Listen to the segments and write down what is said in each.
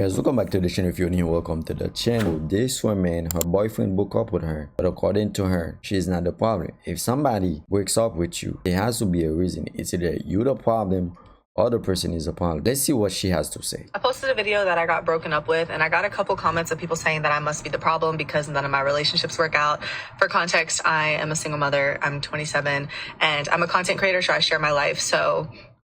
Guys, welcome back to the channel. If you're new, welcome to the channel. This woman, her boyfriend broke up with her, but according to her, she's not the problem. If somebody breaks up with you, there has to be a reason. It's either you the problem or the person is the problem. Let's see what she has to say. I posted a video that I got broken up with, and I got a couple comments of people saying that I must be the problem because none of my relationships work out. For context, I am a single mother. I'm 27 and I'm a content creator, so I share my life. So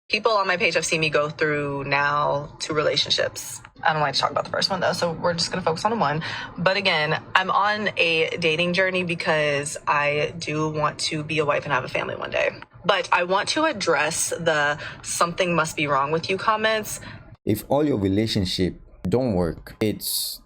people on my page have seen me go through now 2 relationships. I don't like to talk about the first one though, so we're just gonna focus on one. But again, I'm on a dating journey because I do want to be a wife and have a family one day. But I want to address the something must be wrong with you comments. If all your relationship don't work, it's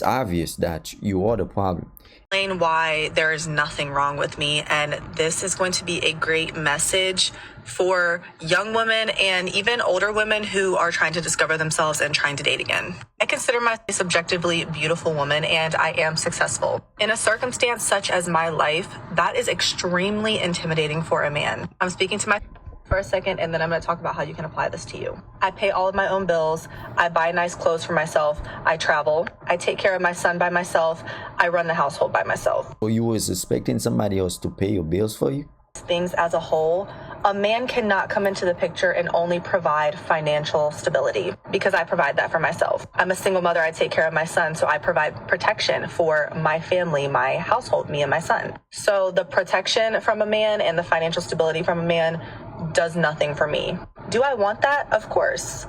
obvious that you are the problem. Explain why there is nothing wrong with me, and this is going to be a great message for young women and even older women who are trying to discover themselves and trying to date again. I consider myself a subjectively beautiful woman, and I am successful. In a circumstance such as my life, that is extremely intimidating for a man. I'm speaking to my for a second, and then I'm going to talk about how you can apply this to you. I pay all of my own bills. I buy nice clothes for myself. I travel. I take care of my son by myself. I run the household by myself. So you was expecting somebody else to pay your bills for you? Things as a whole, a man cannot come into the picture and only provide financial stability because I provide that for myself. I'm a single mother. I take care of my son, so I provide protection for my family, my household, me and my son. So the protection from a man and the financial stability from a man does nothing for me. Do I want that? Of course.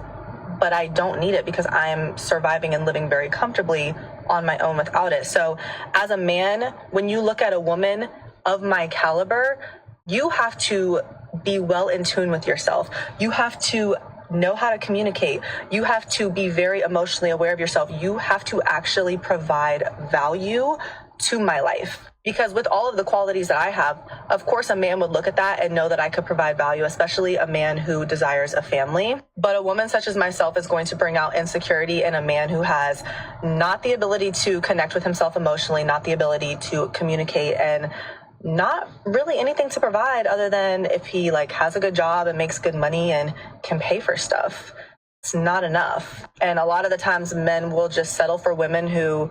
But I don't need it because I'm surviving and living very comfortably on my own without it. So as a man, when you look at a woman of my caliber, you have to be well in tune with yourself. You have to know how to communicate. You have to be very emotionally aware of yourself. You have to actually provide value to my life. Because with all of the qualities that I have, of course, a man would look at that and know that I could provide value, especially a man who desires a family. But a woman such as myself is going to bring out insecurity in a man who has not the ability to connect with himself emotionally, not the ability to communicate, and not really anything to provide other than if he has a good job and makes good money and can pay for stuff. It's not enough. And a lot of the times men will just settle for women who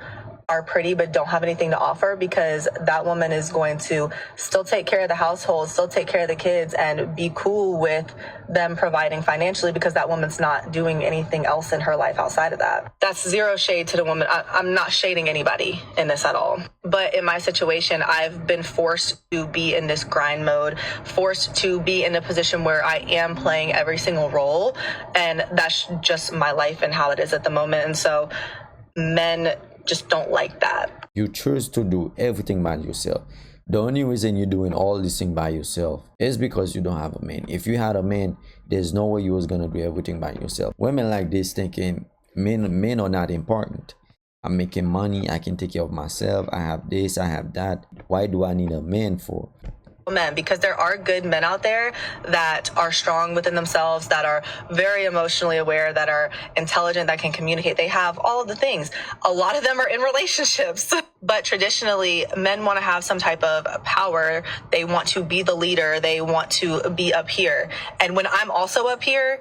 are pretty but don't have anything to offer because that woman is going to still take care of the household, still take care of the kids, and be cool with them providing financially because that woman's not doing anything else in her life outside of that. That's zero shade to the woman. I'm not shading anybody in this at all. But in my situation, I've been forced to be in this grind mode, forced to be in a position where I am playing every single role, and that's just my life and how it is at the moment. And so men just don't like that. You choose to do everything by yourself. The only reason you're doing all this thing by yourself is because you don't have a man. If you had a man, there's no way you was gonna do everything by yourself. Women like this thinking men are not important. I'm making money, I can take care of myself, I have this, I have that. Why do I need a man for? Men, because there are good men out there that are strong within themselves, that are very emotionally aware, that are intelligent, that can communicate. They have all of the things. A lot of them are in relationships. But traditionally, men want to have some type of power. They want to be the leader. They want to be up here. And when I'm also up here,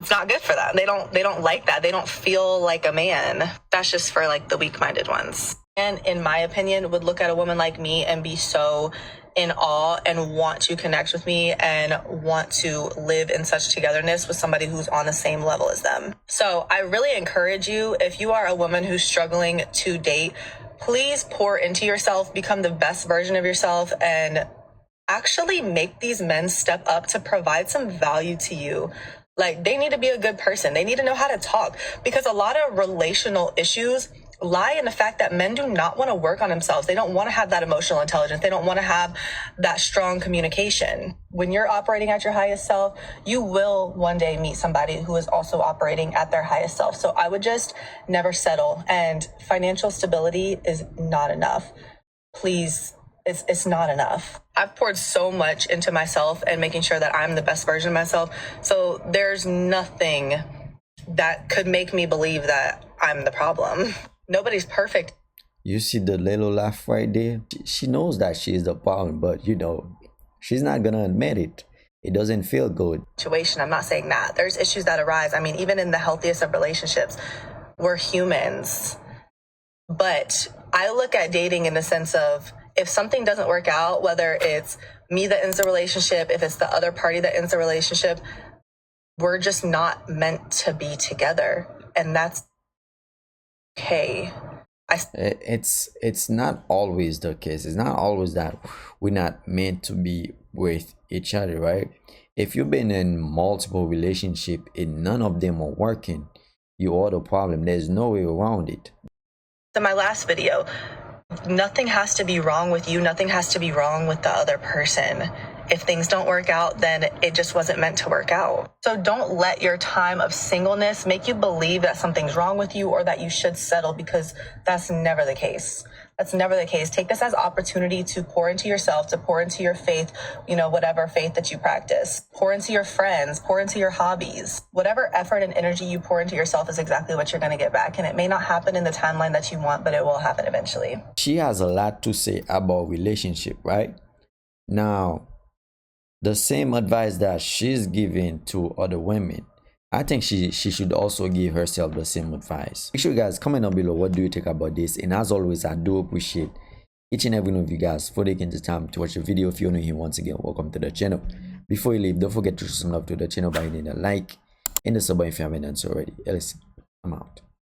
it's not good for them. They don't like that. They don't feel like a man. That's just for the weak-minded ones. And in my opinion, would look at a woman like me and be so in awe and want to connect with me and want to live in such togetherness with somebody who's on the same level as them. So I really encourage you, if you are a woman who's struggling to date, please pour into yourself, become the best version of yourself, and actually make these men step up to provide some value to you. They need to be a good person. They need to know how to talk, because a lot of relational issues lie in the fact that men do not want to work on themselves. They don't want to have that emotional intelligence. They don't want to have that strong communication. When you're operating at your highest self, you will one day meet somebody who is also operating at their highest self. So I would just never settle. And financial stability is not enough. Please, it's not enough. I've poured so much into myself and making sure that I'm the best version of myself. So there's nothing that could make me believe that I'm the problem. Nobody's perfect. You see the little laugh right there? She knows that she is the problem, but she's not gonna admit it. It doesn't feel good. Situation. I'm not saying that. There's issues that arise. I mean, even in the healthiest of relationships, we're humans. But I look at dating in the sense of, if something doesn't work out, whether it's me that ends the relationship, if it's the other party that ends the relationship, we're just not meant to be together. And that's okay. It's not always the case. It's not always that we're not meant to be with each other, right? If you've been in multiple relationships and none of them are working, you are the problem. There's no way around it. In my last video, nothing has to be wrong with you. Nothing has to be wrong with the other person. If things don't work out, then it just wasn't meant to work out. So don't let your time of singleness make you believe that something's wrong with you or that you should settle, because that's never the case. That's never the case. Take this as opportunity to pour into yourself, to pour into your faith, whatever faith that you practice. Pour into your friends, pour into your hobbies. Whatever effort and energy you pour into yourself is exactly what you're going to get back. And it may not happen in the timeline that you want, but it will happen eventually. She has a lot to say about relationship, right? Now, the same advice that she's giving to other women, I think she should also give herself the same advice. Make sure you guys comment down below, what do you think about this? And as always, I do appreciate each and every one of you guys for taking the time to watch the video. If you're new here, once again, welcome to the channel. Before you leave, don't forget to show some love to the channel by hitting a like and the sub button if you haven't done so already. Listen, I'm out.